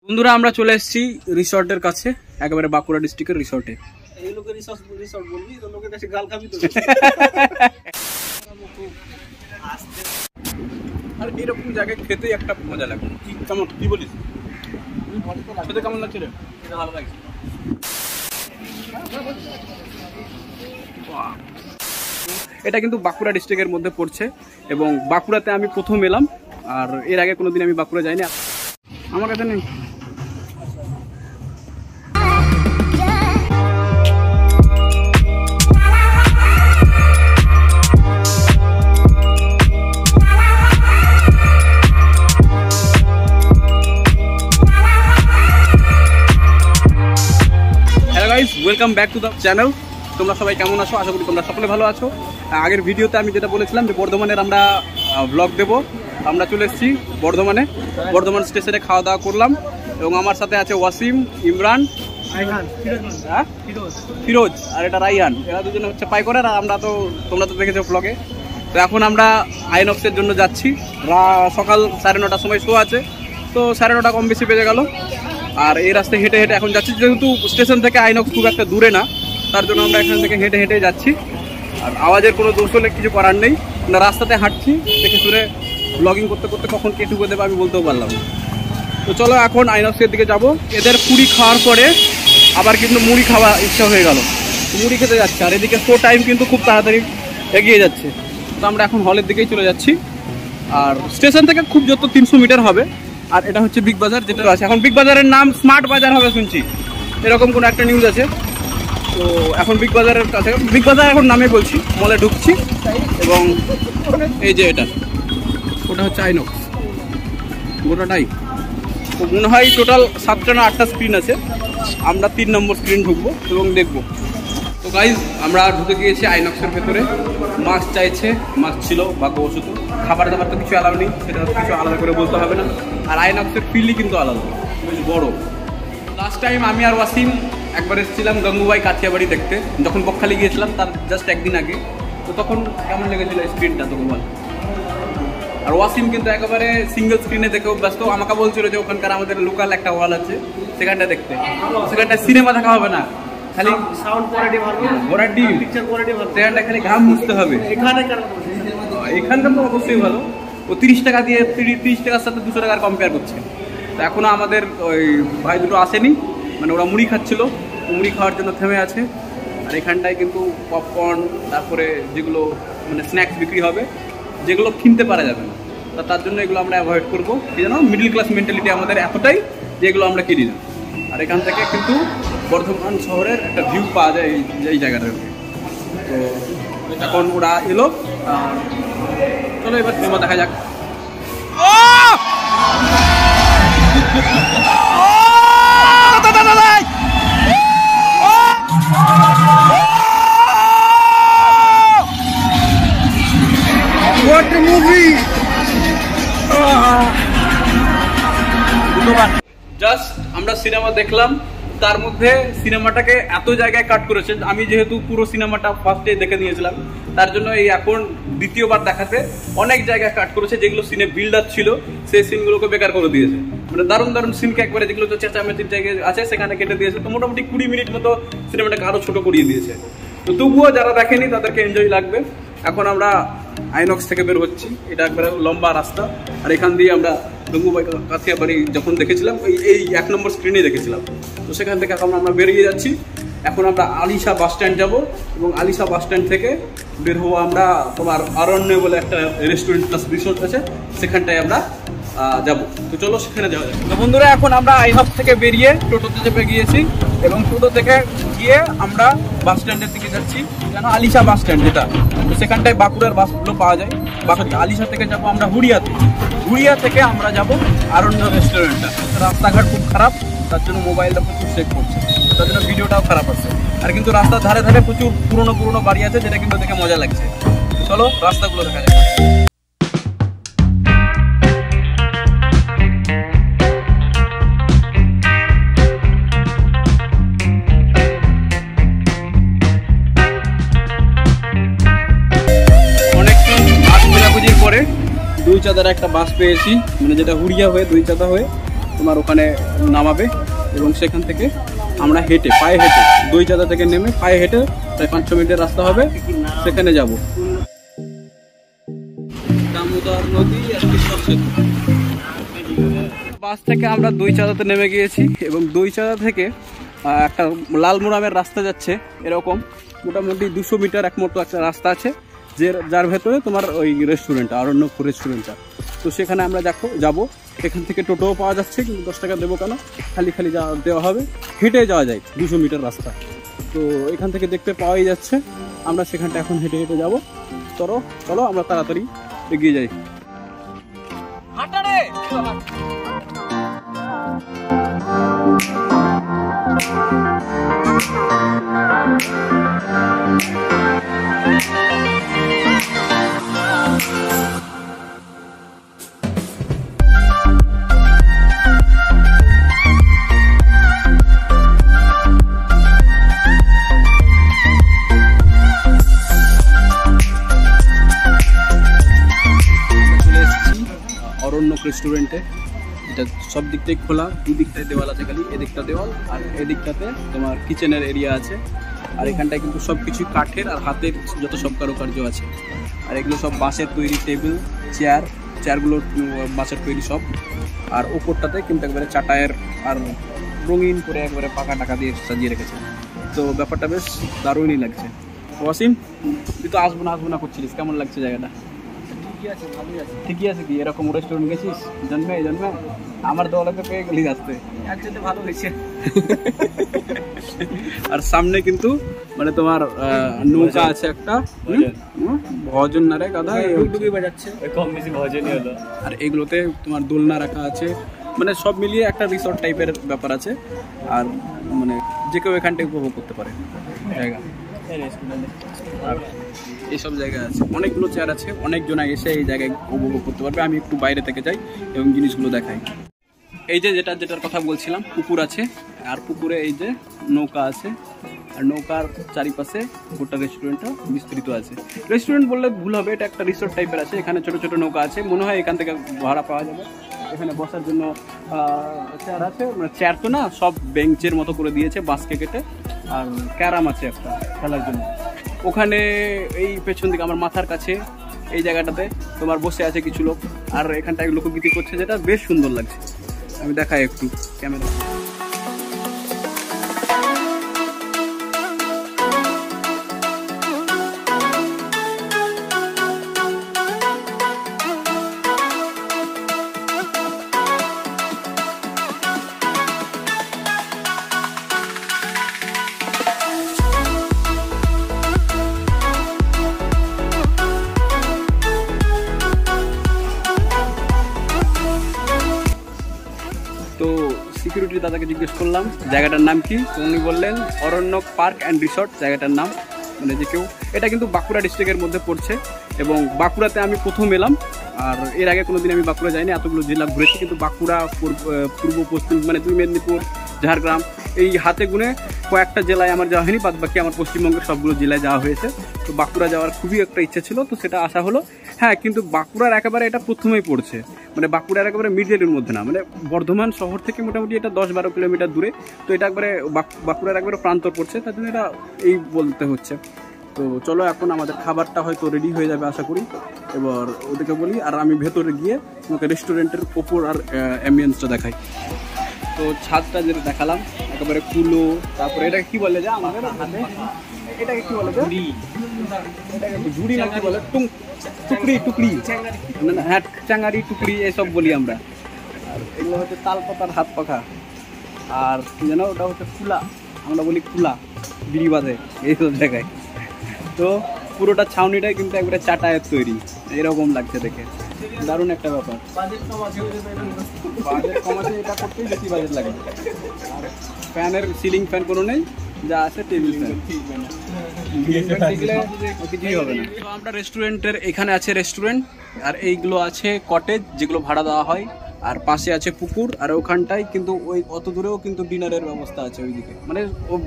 বন্ধুরা আমরা চলে এসেছি রিসর্টের কাছে, একেবারে বাঁকুড়া ডিস্ট্রিক্টের রিসর্টে। এই লোকে রিসর্ট বলবি তো লোকের কাছে গাল খাবি তো। আর এরকম জায়গায় খেতেই একটা মজা লাগে। কেমন কি বলিস? খেতে কেমন লাগছে রে? এটা ভালো লাগছে। এটা কিন্তু বাঁকুড়া ডিস্ট্রিক্টের মধ্যে পড়ছে এবং বাঁকুড়াতে আমি প্রথম এলাম, আর এর আগে কোনোদিন আমি বাঁকুড়া যাইনি। আমার কাছে নেই। Welcome back to the channel. তোমরা সবাই কেমন আছো? আশা করি তোমরা সকলে ভালো আছো। আগের ভিডিওতে আমি যেটা বলেছিলাম যে বর্ধমানের আমরা ব্লগ দেব, আমরা চলে এসেছি বর্ধমানে। বর্ধমান স্টেশনে খাওয়া দাওয়া করলাম এবং আমার সাথে আছে ওয়াসিম, ইমরান, ফিরোজ আর এটা রাইয়ান। এরা দুজনে হচ্ছে পাইকরের, আর আমরা তো তোমরা তো দেখেছো ব্লগে। তো এখন আমরা আইনক্সের জন্য যাচ্ছি। সকাল 9:30টার সময় শো আছে, তো 9:30 কম বেশি বেজে গেল। আর এই রাস্তায় হেঁটে হেঁটে এখন যাচ্ছি, যেহেতু স্টেশন থেকে আইনক্স খুব একটা দূরে না, তার জন্য আমরা এখান থেকে হেঁটে হেঁটে যাচ্ছি। আর আওয়াজের কোনো দোষ হলে কিছু করার নেই, আমরা রাস্তাতে হাঁটছি, দেখে শুনে ব্লগিং করতে করতে কখন কে ঢুকে দেবে আমি বলতেও পারলাম। তো চলো এখন আইনক্সের দিকে যাব। এদের পুরি খাওয়ার পরে আবার কিন্তু মুড়ি খাওয়া ইচ্ছা হয়ে গেল, মুড়ি খেতে যাচ্ছে। আর এদিকে শো টাইম কিন্তু খুব তাড়াতাড়ি এগিয়ে যাচ্ছে, তো আমরা এখন হলের দিকেই চলে যাচ্ছি। আর স্টেশন থেকে খুব যত 300 মিটার হবে। আর এটা হচ্ছে বিগ বাজার যেটা আছে। এখন বিগ বাজারের নাম স্মার্ট বাজার হবে শুনছি, এরকম কোনো একটা নিউজ আছে। তো এখন বিগ বাজারের কাছে, বিগ বাজার এখন নামে বলছি, মলে ঢুকছি। এবং এই যে এটা, ওটা হচ্ছে আইনক্স গোটাটাই। তো মনে হয় টোটাল 7টা না 8টা স্ক্রিন আছে। আমরা 3 নম্বর স্ক্রিন ঢুকবো এবং দেখবো। তো গাইজ আমরা ঢুকে গিয়েছি আইনক্সের ভেতরে। মাস্ক চাইছে, মাস্ক ছিল ভাগ্যবশত। খাবার দাবার তো কিছু আলাদা নেই, সেটা কিছু আলাদা করে বলতে হবে না। আর আইনক্সের ফিল্ডই কিন্তু আলাদা, বেশ বড়। লাস্ট টাইম আমি আর ওয়াসিম একবার এসেছিলাম গঙ্গুবাই কাঠিয়াবাড়ি দেখতে, যখন বকখালি গিয়েছিলাম তার জাস্ট একদিন আগে। তো তখন কেমন লেগেছিল স্ক্রিনটা তখন বল। আর ওয়াসিম কিন্তু একেবারে সিঙ্গেল স্ক্রিনে দেখে ব্যস্ত। আমাকে বলছিল যে ওখানকার আমাদের লোকাল একটা হল আছে, সেখানটা দেখতে। সেখানটা সিনেমা দেখা হবে না, খালি সাউন্ড কোয়ালিটি ভালো, কোয়ালিটি, পিকচার কোয়ালিটি ভালো। সেখানটা খালি ঘাম মুছতে হবে। এখানকার তো অবশ্যই ভালো। ও 30 টাকা দিয়ে 30 টাকার সাথে 200 টাকার কম্পেয়ার করছে। তো এখনও আমাদের ওই ভাই দুটো আসেনি, মানে ওরা মুড়ি খাচ্ছিল, মুড়ি খাওয়ার জন্য থেমে আছে। আর এখানটায় কিন্তু পপকর্ন, তারপরে যেগুলো মানে স্ন্যাক্স বিক্রি হবে, যেগুলো কিনতে পারা যাবে না, তার জন্য এগুলো আমরা অ্যাভয়েড করবো। কি জানো, মিডল ক্লাস মেন্টালিটি আমাদের এতটাই যে এগুলো আমরা কিনি না। আর এখান থেকে কিন্তু বর্ধমান শহরের একটা ভিউ পাওয়া যায় এই জায়গাটার। তো এখন ওরা এলো, চলো এবার সিনেমা দেখা যাক। What a movie! জাস্ট আমরা সিনেমা দেখলাম, তার মধ্যে সিনেমাটাকে এত জায়গায় কাট করেছে। আমি যেহেতু পুরো সিনেমাটা ফার্স্টে দেখে নিয়েছিলাম, তার জন্য এই এখন দ্বিতীয়বার দেখাতে অনেক জায়গায় কাট করেছে। যেগুলো সিনে বিল্ড আপ ছিল সেই সিনগুলোকে বেকার করে দিয়েছে। মানে দারুণ দারুণ সিনকে একবারে, যেগুলো তো চেঁচামেচির জায়গায় আছে সেখানে কেটে দিয়েছে। তো মোটামুটি 20 মিনিট মতো সিনেমাটাকে আরও ছোটো করিয়ে দিয়েছে। তো তবুও যারা দেখেনি তাদেরকে এনজয় লাগবে। এখন আমরা আইনক্স থেকে বের হচ্ছি, এটা একবারে লম্বা রাস্তা। আর এখান দিয়ে আমরা গঙ্গুবাই কাঠিয়াবাড়ি যখন দেখেছিলাম এই 1 নম্বর স্ক্রিনে দেখেছিলাম। তো সেখান থেকে এখন আমরা বেরিয়ে যাচ্ছি। এখন আমরা আলিশা বাস স্ট্যান্ড যাবো এবং আলিশা বাস স্ট্যান্ড থেকে বের হবো আমরা তোমার অরণ্য বলে একটা রেস্টুরেন্ট প্লাস রিসোর্ট আছে, সেখানটায় আমরা যাব। তো চলো সেখানে যাওয়া যাবে। তো বন্ধুরা এখন আমরা আইনক্স থেকে বেরিয়ে টোটোতে চেপে গিয়েছি এবং টোটো থেকে গিয়ে আমরা বাস স্ট্যান্ডের দিকে যাচ্ছি, কেন আলিশা বাস স্ট্যান্ড যেটা, তো সেখানটায় বাঁকুড়ার বাসগুলো পাওয়া যায়। আলিশা থেকে যাবো আমরা হুড়িয়াতে, হুড়িয়া থেকে আমরা যাব অরণ্য রেস্টুরেন্টটা। রাস্তাঘাট খুব খারাপ, তার জন্য মোবাইলটা প্রচুর চেক করছে, তার জন্য ভিডিওটাও খারাপ আছে। আর কিন্তু রাস্তার ধারে ধারে প্রচুর পুরোনো পুরোনো বাড়ি আছে, যেটা কিন্তু দেখে মজা লাগছে। চলো রাস্তাগুলো দেখা যাক। অনেকক্ষণ হাত খোঁজাখুঁজির পরে দুই চাঁদার একটা বাস পেয়েছি, মানে যেটা হুড়িয়া হয়ে দুই চাঁদা হয়ে তোমার ওখানে নামাবে এবং সেখান থেকে আমরা হেঁটে পায়ে হেঁটে দইচাঁদা থেকে নেমে পায়ে হেঁটে প্রায় 5-6 মিনিটের রাস্তা হবে, সেখানে যাব। দামোদর নদী বাস থেকে আমরা দইচাঁদাতে নেমে গিয়েছি এবং দইচাঁদা থেকে একটা লালমোড়ামের রাস্তা যাচ্ছে, এরকম মোটামুটি 200 মিটার এক মতো একটা রাস্তা আছে, যার ভেতরে তোমার ওই রেস্টুরেন্টটা, অরণ্যপুর রেস্টুরেন্টটা। তো সেখানে আমরা যাবো। এখান থেকে টোটোও পাওয়া যাচ্ছে, কিন্তু 10 টাকা দেবো কেন, খালি দেওয়া হবে। হেঁটে যাওয়া যায় 200 মিটার রাস্তা, তো এখান থেকে দেখতে পাওয়াই যাচ্ছে। আমরা সেখানটা এখন হেঁটে হেঁটে যাবো। চলো আমরা তাড়াতাড়ি এগিয়ে যাই। অরণ্যক রেস্টুরেন্টে, এটা সব দিকটাই খোলা, দুদিকটায় দেওয়াল আছে, খালি এদিকটা দেওয়াল আর এদিকটাতে তোমার কিচেনের এরিয়া আছে। আর এখানটায় কিন্তু সব কিছু কাঠের আর হাতের যত সব কারুকার্য আছে। আর এগুলো সব বাঁশের তৈরি, টেবিল চেয়ারগুলো বাঁশের তৈরি সব। আর ওপরটাতে কিন্তু একবারে চাটায়ের আর রঙিন করে একবারে পাকা টাকা দিয়ে সাজিয়ে রেখেছে। তো ব্যাপারটা বেশ দারুণই লাগছে। ওয়াসিম, তুই তো আসবো না করছিলিস, কেমন লাগছে জায়গাটা? ঠিকই আছে কি, এরকম রেস্টুরেন্ট গেছিস জন্মে আমার দৌলতে পেয়ে গেলি আসতে, একসাথে ভালো হয়েছে। আর সামনে কিন্তু মানে তোমার নৌকা আছে একটা, ভজন না রে গাধা, ডুবডুবি বাজাচ্ছে, কম বেশি ভজনই হলো। আর এগুলোতে তোমার দোলনা রাখা আছে, মানে সব মিলিয়ে একটা রিসর্ট টাইপের ব্যাপার আছে। আর মানে যে কেউ এখানটা উপভোগ করতে পারে জায়গা। আর এইসব জায়গা আছে, অনেকগুলো চেয়ার আছে, অনেকজন এসে এই জায়গায় উপভোগ করতে পারবে। আমি একটু বাইরে থেকে যাই এবং জিনিসগুলো দেখাই। এই যে যেটার কথা বলছিলাম, পুকুর আছে, আর পুকুরে এই যে নৌকা আছে, আর নৌকার চারিপাশে গোটা রেস্টুরেন্টটা বিস্তৃত আছে। রেস্টুরেন্ট বললে ভুল হবে, এটা একটা রিসোর্ট টাইপের আছে। এখানে ছোট ছোট নৌকা আছে, মনে হয় এখান থেকে ভাড়া পাওয়া যাবে। এখানে বসার জন্য চেয়ার আছে, মানে চেয়ার তো না, সব বেঞ্চের মতো করে দিয়েছে বাঁশকে কেটে। আর ক্যারাম আছে একটা খেলার জন্য। ওখানে এই পেছন দিকে আমার মাথার কাছে এই জায়গাটাতে তোমার বসে আছে কিছু লোক, আর এখানটায় লোকগীতি করছে, যেটা বেশ সুন্দর লাগছে। আমি দেখাই একটু ক্যামেরা। তো সিকিউরিটি দাদাকে জিজ্ঞেস করলাম জায়গাটার নাম কি, উনি বললেন অরণ্যক পার্ক অ্যান্ড রিসর্ট জায়গাটার নাম। মানে যে কেউ, এটা কিন্তু বাঁকুড়া ডিস্ট্রিক্টের মধ্যে পড়ছে এবং বাঁকুড়াতে আমি প্রথম এলাম। আর এর আগে কোনোদিন আমি বাঁকুড়া যাইনি, এতগুলো জেলা ঘুরেছি, কিন্তু বাঁকুড়া পূর্ব পশ্চিম মানে দুই মেদিনীপুর, ঝাড়গ্রাম, এই হাতে গুনে কয়েকটা জেলায় আমার যাওয়া হয়নি, বাদ বাকি আমার পশ্চিমবঙ্গের সবগুলো জেলায় যাওয়া হয়েছে। তো বাঁকুড়া যাওয়ার খুবই একটা ইচ্ছা ছিল, তো সেটা আসা হলো। হ্যাঁ, কিন্তু বাঁকুড়ার একেবারে এটা প্রথমেই পড়ছে, মানে বাঁকুড়ার একেবারে মিডলের মধ্যে না, মানে বর্ধমান শহর থেকে মোটামুটি এটা 10-12 কিলোমিটার দূরে। তো এটা একবারে বাঁকুড়ার একবারে প্রান্তর পড়ছে, তার জন্য এটা এই বলতে হচ্ছে। তো চলো, এখন আমাদের খাবারটা হয়তো রেডি হয়ে যাবে আশা করি। এবার ওদেরকে বলি, আর আমি ভেতরে গিয়ে তোমাকে রেস্টুরেন্টের ওপর আর অ্যাম্বিয়েন্সটা দেখাই। তো ছাদটা যেটা দেখালাম একেবারে কুলো, তারপরে এটাকে কি বলে, যা আমাদের হাতে এটাকে কি বলে, এটাকে ঝুড়ি না কি বলে, টুকরি, হ্যাঁ চাঙ্গারি টুকরি এসব বলি আমরা। আর এগুলো হচ্ছে তাল পাতার হাত পাখা, আর কি যেন ওটা হচ্ছে কুলা, আমরা বলি কুলা, বিড়ি বাঁধে এইসব জায়গায়। তো পুরোটা ছাউনিটাই কিন্তু একবারে চাটায়ের তৈরি, এরকম লাগছে দেখে, দারুণ একটা ব্যাপার। বাজেট কম আছে, এটা করতেই বেশি বাজেট লাগে। আর ফ্যানের সিলিং ফ্যান কোনো নেই, যা আছে টেবিল ফ্যান, কিছুই হবে না। তো আমরা রেস্টুরেন্টের এখানে আছে রেস্টুরেন্ট, আর এইগুলো আছে কটেজ যেগুলো ভাড়া দেওয়া হয়, আর পাশে আছে পুকুর। আর ওখানটায় কিন্তু ওই অত দূরেও কিন্তু ডিনারের ব্যবস্থা আছে ওইদিকে, মানে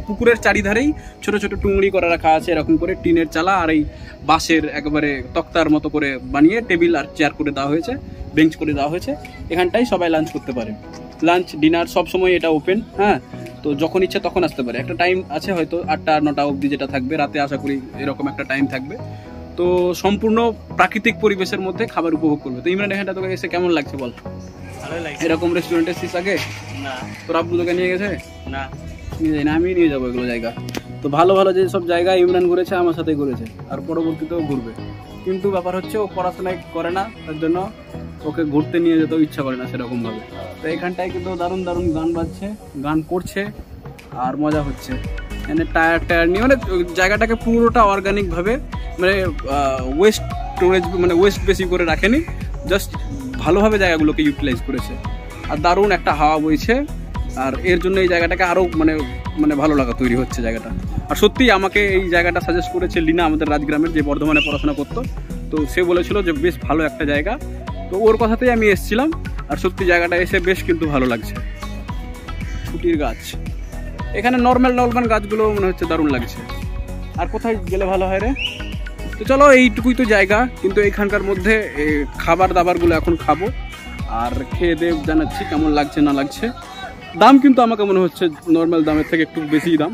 পুকুরের চারিধারেই ছোট ছোট টুংড়ি করে রাখা আছে, এরকম করে টিনের চালা, আর এই বাঁশের একেবারে তক্তার মতো করে বানিয়ে টেবিল আর চেয়ার করে দেওয়া হয়েছে, বেঞ্চ করে দেওয়া হয়েছে। এখানটাই সবাই লাঞ্চ করতে পারে। লাঞ্চ ডিনার সব সময় এটা ওপেন। হ্যাঁ, তো যখন ইচ্ছে তখন আসতে পারে। একটা টাইম আছে হয়তো 8টা-9টা অবধি যেটা থাকবে, রাতে আশা করি এরকম একটা টাইম থাকবে। তো সম্পূর্ণ প্রাকৃতিক পরিবেশের মধ্যে খাবার উপভোগ করবে। তো ইমরান, এখানটা তোকে এসে কেমন লাগছে বল? ভালো লাগছে। এরকম রেস্টুরেন্টে এসেছিস আগে? না। তোর আব্বু তোকে নিয়ে গেছে? না, নিয়ে যাই না, আমি নিয়ে যাবো এগুলো জায়গা। তো ভালো ভালো যে সব জায়গায় ইমরান ঘুরেছে আমার সাথে ঘুরেছে, আর পরবর্তীতেও ঘুরবে। কিন্তু ব্যাপার হচ্ছে ও পড়াশোনায় করে না, তার জন্য ওকে ঘুরতে নিয়ে যেতেও ইচ্ছা করে না সেরকমভাবে। তো এখানটায় কিন্তু দারুণ দারুণ গান বাজছে, গান করছে আর মজা হচ্ছে। মানে টায়ার নিয়ে, মানে জায়গাটাকে পুরোটা অর্গানিকভাবে, মানে ওয়েস্ট স্টোরেজ, মানে ওয়েস্ট বেশি করে রাখেনি, জাস্ট ভালোভাবে জায়গাগুলোকে ইউটিলাইজ করেছে। আর দারুণ একটা হাওয়া বইছে, আর এর জন্য এই জায়গাটাকে আরও মানে ভালো লাগা তৈরি হচ্ছে জায়গাটা। আর সত্যিই আমাকে এই জায়গাটা সাজেস্ট করেছে লিনা, আমাদের রাজগ্রামের, যে বর্ধমানে পড়াশোনা করতো। তো সে বলেছিল যে বেশ ভালো একটা জায়গা, তো ওর কথাতেই আমি এসেছিলাম। আর সত্যি জায়গাটা এসে বেশ কিন্তু ভালো লাগছে। ছুটির গাছ, এখানে নর্মাল গাছগুলো মনে হচ্ছে দারুণ লাগছে। আর কোথায় গেলে ভালো হয় রে? তো চলো, এইটুকুই তো জায়গা, কিন্তু এখানকার মধ্যে খাবার দাবারগুলো এখন খাবো আর খেয়ে দিয়ে জানাচ্ছি কেমন লাগছে না লাগছে। দাম কিন্তু আমাকে মনে হচ্ছে নর্মাল দামের থেকে একটু বেশি দাম,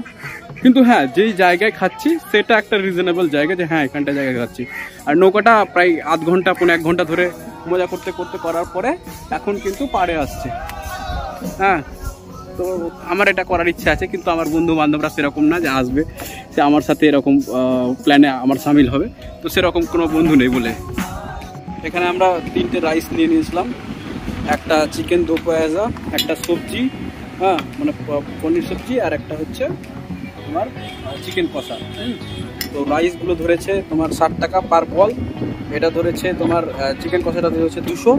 কিন্তু হ্যাঁ যেই জায়গায় খাচ্ছি সেটা একটা রিজনেবল জায়গা, যে হ্যাঁ এখানটা জায়গায় খাচ্ছি। আর নৌকাটা প্রায় আধ ঘন্টা 1 ঘন্টা ধরে মজা করতে করতে করার পরে এখন কিন্তু পাড়ে আসছে। হ্যাঁ, তো আমার এটা করার ইচ্ছা আছে, কিন্তু আমার বন্ধু বান্ধবরা সেরকম না যে আসবে, সে আমার সাথে এরকম প্ল্যানে আমার সামিল হবে। তো সেরকম কোনো বন্ধু নেই বলে এখানে আমরা 3টে রাইস নিয়ে নিয়েছিলাম, একটা চিকেন দো পেঁয়াজা, একটা সবজি, হ্যাঁ মানে পনির সবজি, আর একটা হচ্ছে তোমার চিকেন কষা। তো রাইসগুলো ধরেছে তোমার 60 টাকা পার বল। এটা ধরেছে তোমার চিকেন কষাটা ধরেছে 200,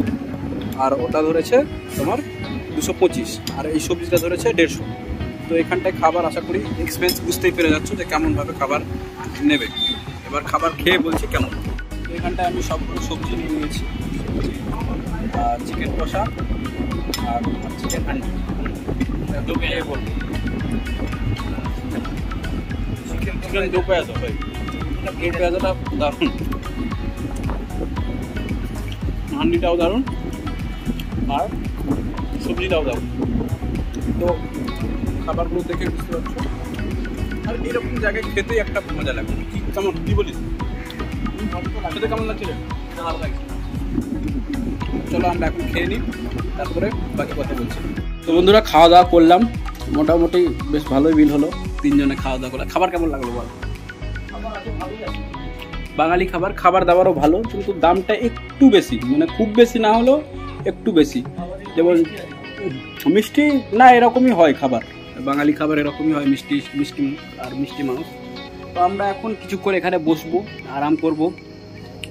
আর ওটা ধরেছে তোমার 225, আর এই সবজিটা ধরেছে 150। তো এখানটায় খাবার আশা করি এক্সপেন্স বুঝতেই পেরে যাচ্ছ যে কেমনভাবে খাবার নেবে। এবার খাবার খেয়ে বলছি কেমন। তো এখানটায় আমি সবগুলো সবজি নিয়ে নিয়েছি, আর চিকেন কষা আর চিকেন হান্ডি। বলবো চিকেন দো পেঁয়াজা, ভাই দো পেঁয়াজাটা দারুণ, হান্ডিটাও দারুণ, আর সবজিটাও দারুণ। তো খাবারগুলো দেখে বুঝতে পারছো, আর এরকম জায়গায় খেতেই একটা মজা লাগে। কেমন কি বলিস, খেতে কেমন লাগছিল? ভালো লাগছে। চলো আমরা এখন খেয়ে নিই, তারপরে বাকি কথা বলছি। তো বন্ধুরা, খাওয়া দাওয়া করলাম, মোটামুটি বেশ ভালোই বিল হলো। 3 জনে খাওয়া দাওয়া করলাম। খাবার কেমন লাগলো বল? বাঙালি খাবার দাবারও ভালো, কিন্তু দামটা একটু বেশি, মানে খুব বেশি না হলেও একটু বেশি। যেমন মিষ্টি না, এরকমই হয় খাবার, বাঙালি খাবার এরকমই হয়, মিষ্টি আর মিষ্টি মানুষ। তো আমরা এখন কিছুক্ষণ এখানে বসবো, আরাম করব,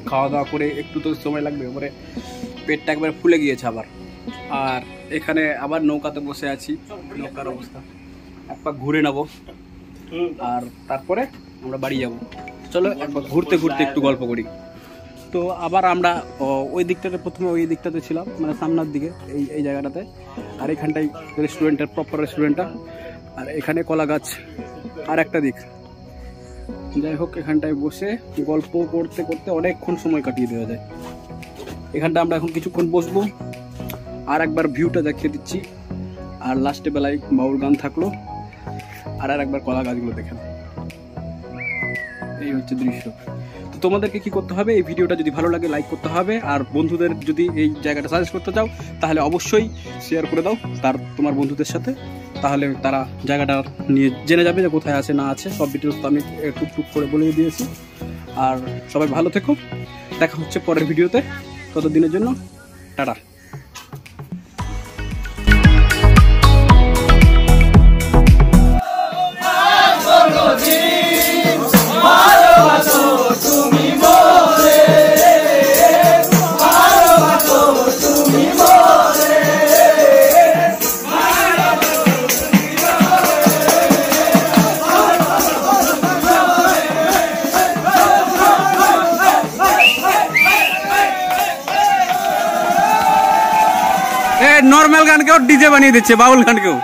খাওয়া দাওয়া করে একটু তো সময় লাগবে, এবারে পেটটা একবারে ফুলে গিয়েছে আবার। আর এখানে আবার নৌকাতে বসে আছি, নৌকার অবস্থা এক পাক ঘুরে নেবো, আর তারপরে আমরা বাড়ি যাব। চলো একবার ঘুরতে ঘুরতে একটু গল্প করি। তো আবার আমরা ওই দিকটাতে, প্রথমে ওই দিকটাতে ছিলাম, মানে সামনের দিকে এই জায়গাটাতে, আর এখানটাই রেস্টুরেন্টের প্রপার রেস্টুরেন্টটা, আর এখানে কলা গাছ আর একটা দিক। যাই হোক, এখানটায় বসে গল্প করতে করতে অনেকক্ষণ সময় কাটিয়ে দেওয়া যায়। এখানটা আমরা এখন কিছুক্ষণ বসবো, আর একবার ভিউটা দেখিয়ে দিচ্ছি, আর লাস্টে বেলায় বাউল গান থাকলো, আর একবার কলা গাছগুলো দেখেন। এই হচ্ছে দৃশ্য। তো তোমাদেরকে কি করতে হবে, এই ভিডিওটা যদি ভালো লাগে লাইক করতে হবে, আর বন্ধুদের যদি এই জায়গাটা সাজেস্ট করতে চাও তাহলে অবশ্যই শেয়ার করে দাও তোমার বন্ধুদের সাথে, তাহলে তারা জায়গাটা নিয়ে জেনে যাবে যে কোথায় আছে না আছে। সব ডিটেলস তো আমি টুকটুক করে বলে দিয়েছি। আর সবাই ভালো থেকো, দেখা হচ্ছে পরের ভিডিওতে। ততদিনের জন্য টাটা। নর্মাল গানকেও ডিজে বানিয়ে দিচ্ছে, বাউল গানকেও।